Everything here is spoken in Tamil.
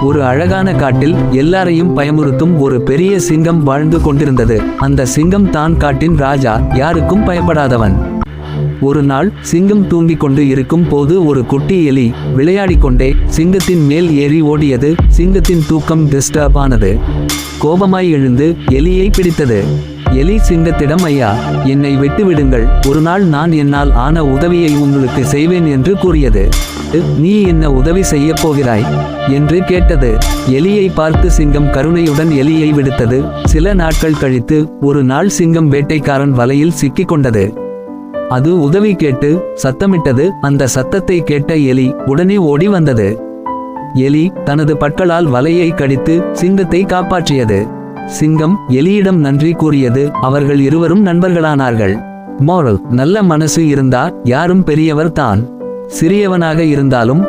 ஒரு அழகான காட்டில் எல்லாரையும் பயமுறுத்தும் ஒரு பெரிய சிங்கம் வாழ்ந்து கொண்டிருந்தது. அந்த சிங்கம் தான் காட்டின் ராஜா, யாருக்கும் பயப்படாதவன். ஒரு நாள் சிங்கம் தூங்கிக் கொண்டு இருக்கும் போது ஒரு குட்டி எலி விளையாடிக்கொண்டே சிங்கத்தின் மேல் ஏறி ஓடியது. சிங்கத்தின் தூக்கம் டிஸ்டர்ப் ஆனது. கோபமாய் எழுந்து எலியை பிடித்தது. எலி சிங்கத்திடம், ஐயா, என்னை விட்டுவிடுங்கள், ஒரு நாள் நான் என்னால் ஆன உதவியை உங்களுக்கு செய்வேன் என்று கூறியது. நீ என்ன உதவி செய்யப் போகிறாய் என்று கேட்டது. எலியை பார்த்து சிங்கம் கருணையுடன் எலியை விடுத்தது. சில நாட்கள் கழித்து ஒரு நாள் சிங்கம் வேட்டைக்காரன் வலையில் சிக்கிக் கொண்டது. அது உதவி கேட்டு சத்தமிட்டது. அந்த சத்தத்தை கேட்ட எலி உடனே ஓடி வந்தது. எலி தனது பற்களால் வலையை கடித்து சிங்கத்தை காப்பாற்றியது. சிங்கம் எலியிடம் நன்றி கூறியது. அவர்கள் இருவரும் நண்பர்களானார்கள். மோரல்: நல்ல மனசு இருந்தா யாரும் பெரியவர் தான். சிறியவனாக இருந்தாலும்